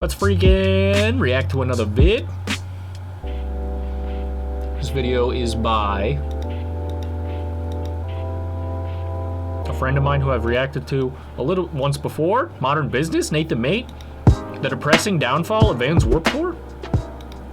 Let's freaking react to another vid. This video is by a friend of mine who I've reacted to once before. Modern Business, Nathan Mate. The Depressing Downfall of Vans Warped Tour.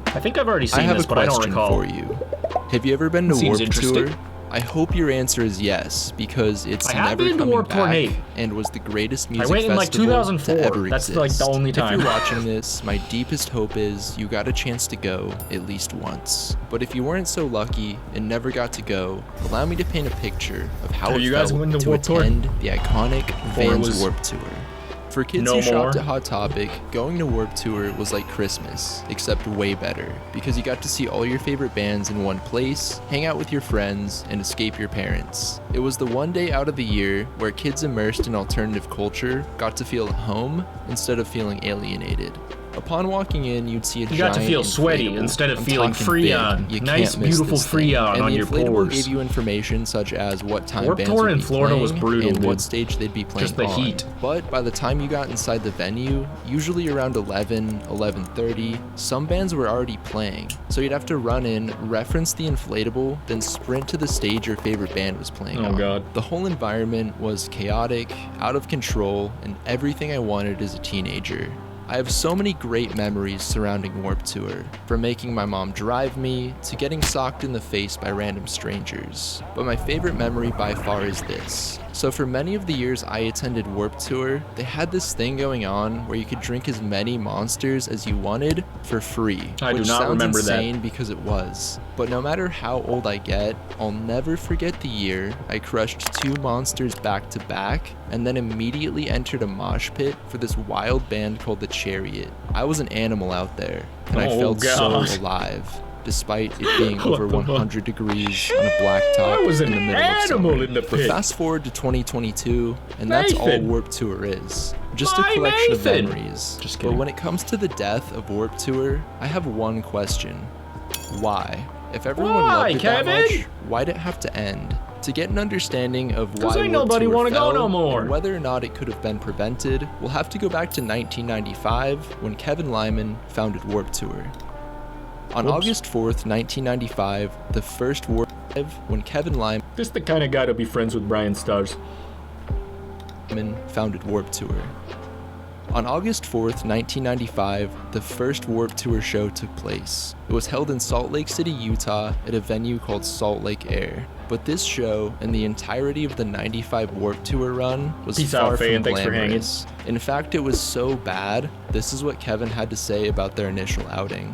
I think I've already seen this, but I don't recall. I have a question for you. Have you ever been to Warped Tour? I hope your answer is yes, because it's never coming back and was the greatest music festival in like 2004. to ever That's exist. like the only time. If you're watching this, my deepest hope is you got a chance to go at least once. But if you weren't so lucky and never got to go, allow me to paint a picture of how it felt to attend the iconic Vans Warped Tour. For kids who shopped at Hot Topic, going to Warped Tour was like Christmas, except way better, because you got to see all your favorite bands in one place, hang out with your friends, and escape your parents. It was the one day out of the year where kids immersed in alternative culture got to feel at home instead of feeling alienated. Upon walking in, you'd see a giant You got to feel sweaty instead of feeling Freon. Nice, beautiful Freon on your pores. And the inflatable gave you information such as what time Warped bands Tour would in be Florida playing was brutal, and dude. what stage they'd be playing Just the on. heat. But by the time you got inside the venue, usually around 11, 11:30, some bands were already playing. So you'd have to run in, reference the inflatable, then sprint to the stage your favorite band was playing on. God. The whole environment was chaotic, out of control, and everything I wanted as a teenager. I have so many great memories surrounding Warped Tour, from making my mom drive me to getting socked in the face by random strangers. But my favorite memory by far is this. So for many of the years I attended Warped Tour, they had this thing going on where you could drink as many Monsters as you wanted for free. I do not remember that. Which sounds insane because it was. But no matter how old I get, I'll never forget the year I crushed 2 Monsters back to back and then immediately entered a mosh pit for this wild band called The Chariot. I was an animal out there, and I felt so alive, despite it being over 100 degrees on a blacktop in the middle of summer. But fast forward to 2022, and that's all Warped Tour is. Just a collection of memories. But when it comes to the death of Warped Tour, I have one question. Why? If everyone loved it that much, why'd it have to end? To get an understanding of why Warped Tour fell and whether or not it could have been prevented, we'll have to go back to 1995 when Kevin Lyman founded Warped Tour. On August 4th, 1995, the first Warped Tour when Kevin Lyman This the kind of guy to be friends with Brian Stars. Founded Warped Tour. On August 4th, 1995, the first Warped Tour show took place. It was held in Salt Lake City, Utah, at a venue called Salt Lake Air. But this show and the entirety of the 95 Warped Tour run was far from glamorous. In fact, it was so bad, this is what Kevin had to say about their initial outing.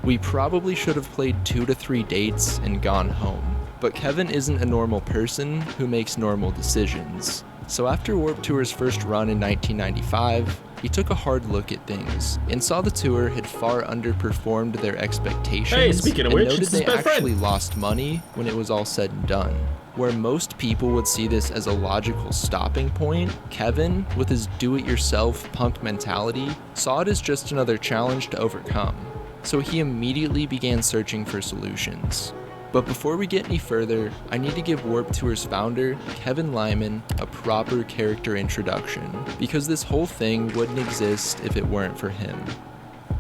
We probably should have played 2 to 3 dates and gone home. But Kevin isn't a normal person who makes normal decisions. So after Warped Tour's first run in 1995, he took a hard look at things and saw the tour had far underperformed their expectations and noted they actually lost money when it was all said and done. Where most people would see this as a logical stopping point, Kevin, with his do-it-yourself punk mentality, saw it as just another challenge to overcome. So he immediately began searching for solutions. But before we get any further, I need to give Warped Tour's founder, Kevin Lyman, a proper character introduction, because this whole thing wouldn't exist if it weren't for him.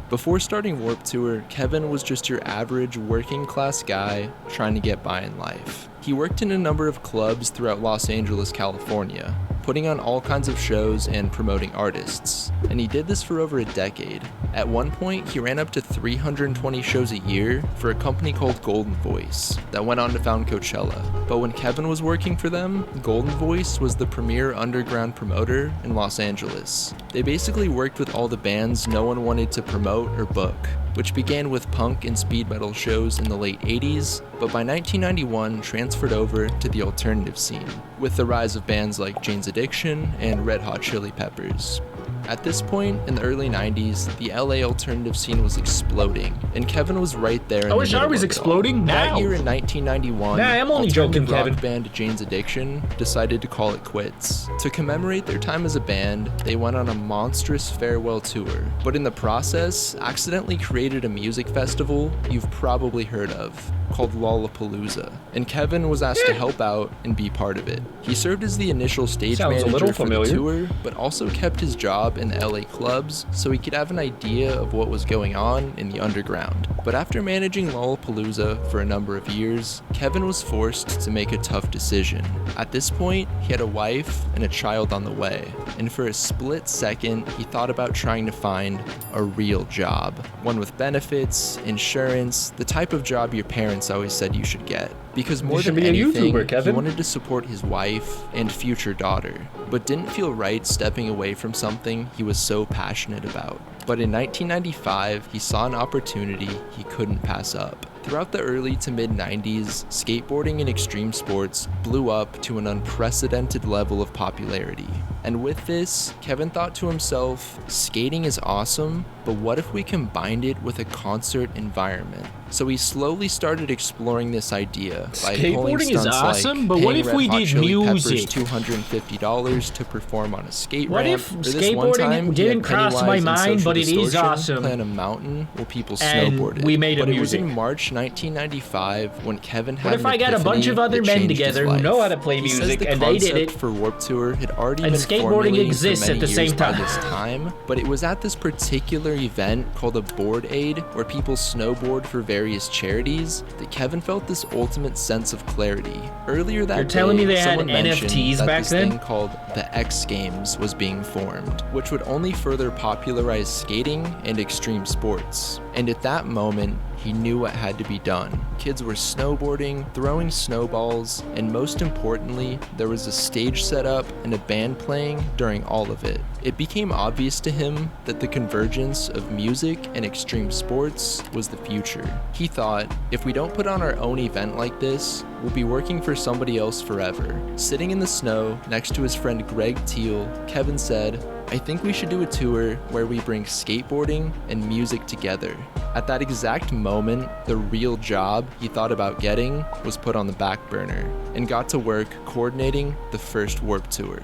Before starting Warped Tour, Kevin was just your average working class guy trying to get by in life. He worked in a number of clubs throughout Los Angeles, California, putting on all kinds of shows and promoting artists, and he did this for over a decade. At one point, he ran up to 320 shows a year for a company called Golden Voice that went on to found Coachella. But when Kevin was working for them, Golden Voice was the premier underground promoter in Los Angeles. They basically worked with all the bands no one wanted to promote or book, which began with punk and speed metal shows in the late 80s, but by 1991 transferred over to the alternative scene, with the rise of bands like Jane's Addiction and Red Hot Chili Peppers. At this point, in the early 90s, the LA alternative scene was exploding, and Kevin was right there in the middle of it all. I wish I was exploding now. That year in 1991, I'm only joking, Kevin. Rock band Jane's Addiction decided to call it quits. To commemorate their time as a band, they went on a monstrous farewell tour, but in the process, accidentally created a music festival you've probably heard of, called Lollapalooza, and Kevin was asked to help out and be part of it. He served as the initial stage manager for the tour, but also kept his job job in LA clubs so he could have an idea of what was going on in the underground. But after managing Lollapalooza for a number of years, Kevin was forced to make a tough decision. At this point, he had a wife and a child on the way, and for a split second, he thought about trying to find a real job. One with benefits, insurance, the type of job your parents always said you should get. Because more than anything, he wanted to support his wife and future daughter, but didn't feel right stepping away from something he was so passionate about. But in 1995, he saw an opportunity he couldn't pass up. Throughout the early to mid-90s, skateboarding and extreme sports blew up to an unprecedented level of popularity. And with this, Kevin thought to himself, skating is awesome, but what if we combined it with a concert environment? So he slowly started exploring this idea by pulling stunts is awesome, like but what if we did music? $250 to perform on a skate what ramp. If skateboarding didn't cross my mind, but it is awesome? Plan a mountain while people and snowboarded. We made a but music. It was in March 1995 when Kevin had what if I got a bunch of other men together who know how to play music and they did it? For Warped Tour had already and been skateboarding exists for at the many same years by time. this time, but it was at this particular event called a Board Aid where people snowboard for various charities that Kevin felt this ultimate sense of clarity. Earlier that You're telling me they had someone mentioned NFTs that back this then? thing called the X Games was being formed, which would only further popularize skating and extreme sports. And at that moment, he knew what had to be done. Kids were snowboarding, throwing snowballs, and most importantly, there was a stage set up and a band playing during all of it. It became obvious to him that the convergence of music and extreme sports was the future. He thought, if we don't put on our own event like this, we'll be working for somebody else forever. Sitting in the snow next to his friend Greg Teal, Kevin said, I think we should do a tour where we bring skateboarding and music together. At that exact moment, the real job he thought about getting was put on the back burner and got to work coordinating the first Warped Tour.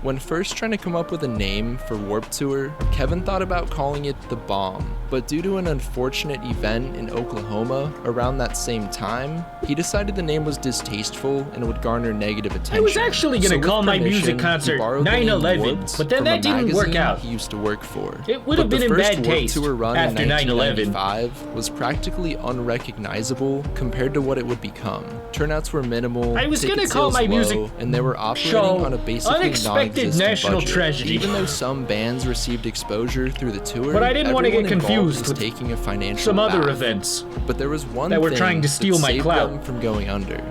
When first trying to come up with a name for Warped Tour, Kevin thought about calling it The Bomb, but due to an unfortunate event in Oklahoma around that same time, he decided the name was distasteful and would garner negative attention. I was actually going to call my music concert 9/11, but then that didn't work out. He used to work for. It would have been in bad taste tour run after in 9/11. 1995 was practically unrecognizable compared to what it would become. Turnouts were minimal, I was going to ticket call sales my music low, and they were operating show on a basically Unexpected non-existent National budget. Tragedy. Even though some bands received exposure through the tour, But I didn't want to get everyone involved confused was with taking a financial some other bath. events. But there was one that were thing trying to steal that my saved clout. them from going under.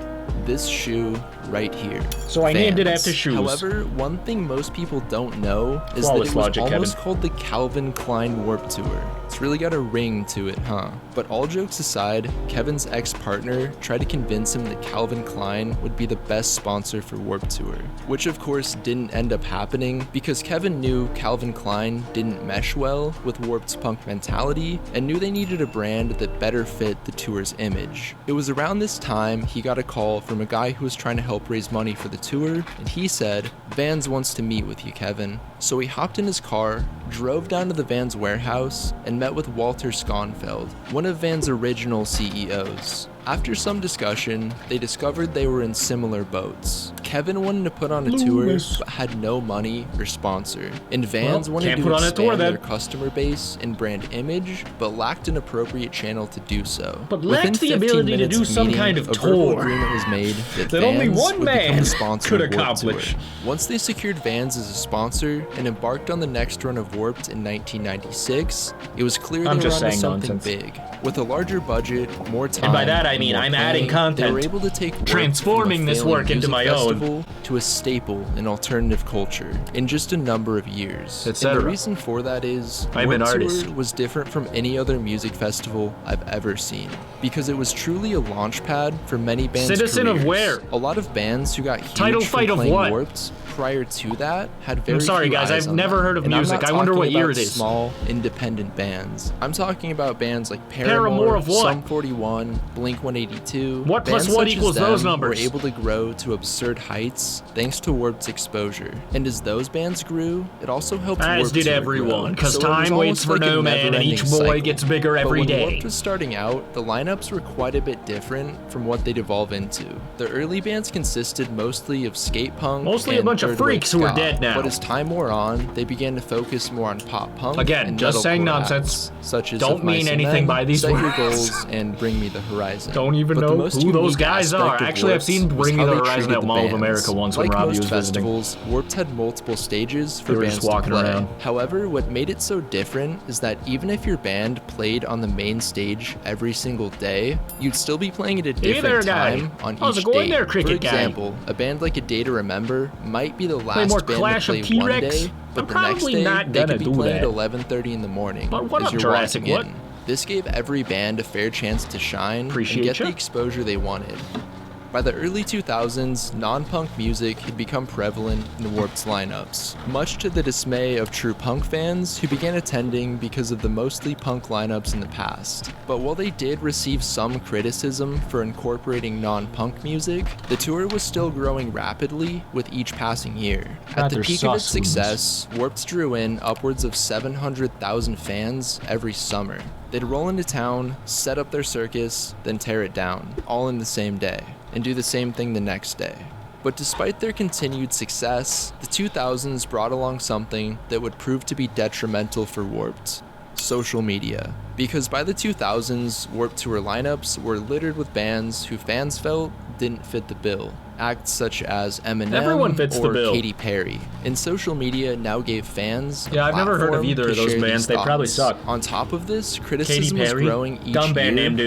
This shoe right here. So I named it Vans. after shoes. However, one thing most people don't know is Flawless that it was logic, almost Kevin. called the Calvin Klein Warped Tour. It's really got a ring to it, huh? But all jokes aside, Kevin's ex-partner tried to convince him that Calvin Klein would be the best sponsor for Warped Tour, which of course didn't end up happening because Kevin knew Calvin Klein didn't mesh well with Warped's punk mentality and knew they needed a brand that better fit the tour's image. It was around this time he got a call from a guy who was trying to help raise money for the tour, and he said, Vans wants to meet with you, Kevin. So he hopped in his car, drove down to the Vans warehouse, and met with Walter Skonfeld, one of Vans' original CEOs. After some discussion, they discovered they were in similar boats. Kevin wanted to put on a tour, but had no money or sponsor. And Vans wanted to expand their customer base and brand image, but lacked an appropriate channel to do so. But lacked the ability to do some kind of tour agreement was made that only Vans one would become man the sponsor could of Warped accomplish. Tour. Once they secured Vans as a sponsor and embarked on the next run of Warped in 1996, it was clear they were onto something big. With a larger budget, more time, and by that I mean more I'm planning, adding content, they were able to take Warped transforming from a this work into my own festival to a staple in alternative culture in just a number of years. And etc. the reason for that is I'm an Warped artist. Tour was different from any other music festival I've ever seen because it was truly a launch pad for many bands' Citizen careers. of where? A lot of bands who got huge Title from fight of playing what? Warped prior to that had very I'm sorry few guys, eyes I've on never them. heard of And I'm music. not I wonder what talking year about it is. Small independent bands. I'm talking about bands like Paramore of what? Sum 41, Blink-182. What plus Bands what such as equals those them numbers? were able to grow to absurd heights thanks to Warped's exposure. And as those bands grew, it also helped As Warped did Tour everyone, grow. because So it was time waits almost for like a no man, and each never-ending boy cycle. gets bigger every But when day. Warped was starting out, the lineups were quite a bit different from what they'd evolve into. The early bands consisted mostly of skate punk Mostly a and bunch of third freaks who are dead now. But as time wore on, they began to focus more on pop punk. Again, and just saying nonsense. Such as don't mean anything by these Set words. Your Goals and Bring Me the Horizon. Don't even know who those guys are. Actually, I've seen Bring Me the Horizon at Mall of America once when Robbie was visiting. Like most festivals, Warped had multiple stages for bands to play. However, what made it so different is that even if your band played on the main stage every single day, you'd still be playing at a different time on each day. For example, a band like A Day to Remember might be the last band to play one day, but the next day they could be playing at 11:30 in the morning as you're walking in. This gave every band a fair chance to shine and get the exposure they wanted. By the early 2000s, non-punk music had become prevalent in Warped's lineups, much to the dismay of true punk fans who began attending because of the mostly punk lineups in the past. But while they did receive some criticism for incorporating non-punk music, the tour was still growing rapidly with each passing year. At the peak of its success, Warped drew in upwards of 700,000 fans every summer. They'd roll into town, set up their circus, then tear it down, all in the same day, and do the same thing the next day. But despite their continued success, the 2000s brought along something that would prove to be detrimental for Warped: social media. Because by the 2000s, Warped Tour lineups were littered with bands who fans felt didn't fit the bill. Acts such as Eminem or Katy Perry. And social media now gave fans a I've never heard of either of those bands. They probably suck. On top of this, criticism was growing each year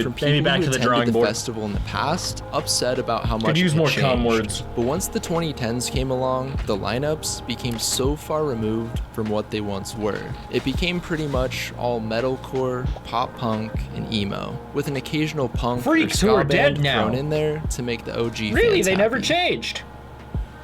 from people who attended the festival in the past, upset about how much it had changed. But once the 2010s came along, the lineups became so far removed from what they once were. It became pretty much all metalcore, pop punk, and emo, with an occasional punk or ska band thrown in there to make the OG fans they never happy. changed.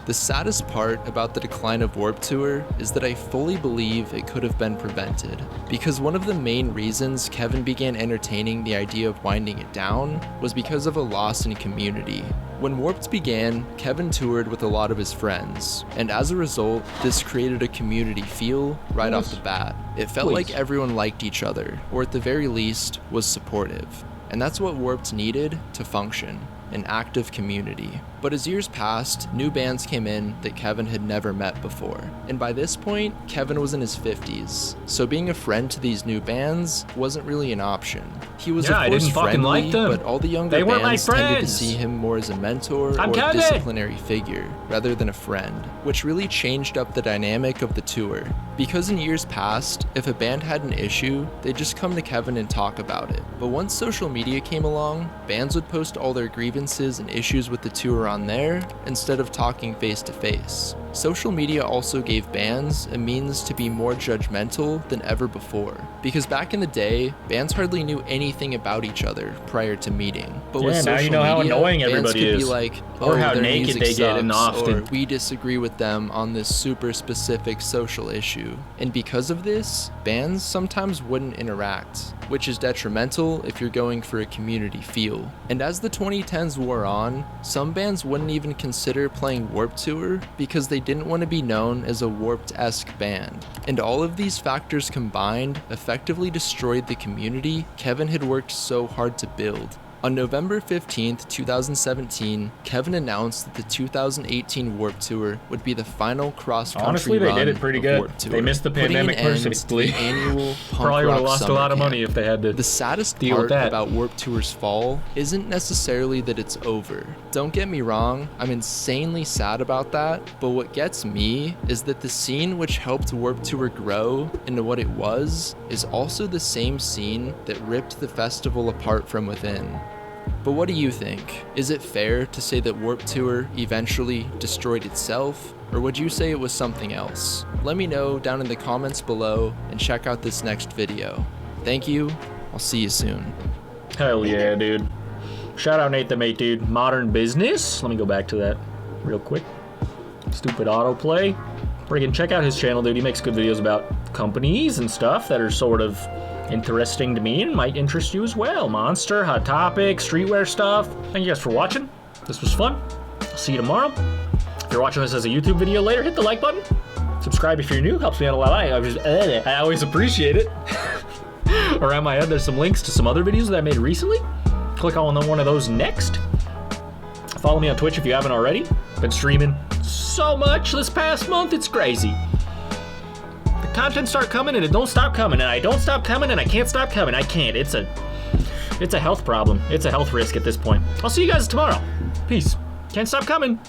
The saddest part about the decline of Warped Tour is that I fully believe it could have been prevented, because one of the main reasons Kevin began entertaining the idea of winding it down was because of a loss in community. When Warped began, Kevin toured with a lot of his friends, and as a result, this created a community feel right off the bat. It felt like everyone liked each other, or at the very least, was supportive. And that's what Warped needed to function: an active community. But as years passed, new bands came in that Kevin had never met before. And by this point, Kevin was in his 50s, so being a friend to these new bands wasn't really an option. He was of course friendly, but all the younger bands tended to see him more as a mentor or a disciplinary figure, rather than a friend, which really changed up the dynamic of the tour. Because in years past, if a band had an issue, they'd just come to Kevin and talk about it. But once social media came along, bands would post all their grievances and issues with the tour on there instead of talking face to face. Social media also gave bands a means to be more judgmental than ever before, because back in the day, bands hardly knew anything about each other prior to meeting. But with social media, how annoying everybody is, be like, or how naked they get, and often, or we disagree with them on this super specific social issue. And because of this, bands sometimes wouldn't interact, which is detrimental if you're going for a community feel. And as the 2010s wore on, some bands wouldn't even consider playing Warped Tour because they didn't want to be known as a Warped-esque band. And all of these factors combined effectively destroyed the community Kevin had worked so hard to build. On November 15th, 2017, Kevin announced that the 2018 Warped Tour would be the final cross-country run. Honestly, they did it pretty good. They missed the pandemic perfectly. Probably would have lost a lot of money if they had to. The saddest part about Warped Tour's fall isn't necessarily that it's over. Don't get me wrong, I'm insanely sad about that, but what gets me is that the scene which helped Warped Tour grow into what it was is also the same scene that ripped the festival apart from within. But what do you think? Is it fair to say that Warped Tour eventually destroyed itself, or would you say it was something else? Let me know down in the comments below and check out this next video. Thank you, I'll see you soon. Hell yeah, dude. Shout out Nate the Mate, dude. Modern Business. Let me go back to that real quick. Stupid autoplay. Friggin' check out his channel, dude. He makes good videos about companies and stuff that are sort of interesting to me and might interest you as well. Monster, Hot Topic, streetwear stuff. Thank you guys for watching. This was fun. I'll see you tomorrow. If you're watching this as a YouTube video later, hit the like button. Subscribe if you're new. Helps me out a lot. I always appreciate it. Around my head, there's some links to some other videos that I made recently. Click on one of those next. Follow me on Twitch if you haven't already. Been streaming so much this past month, it's crazy. The content start coming and it don't stop coming, and I don't stop coming and I can't stop coming. I can't. It's a health problem. It's a health risk at this point. I'll see you guys tomorrow. Peace. Can't stop coming.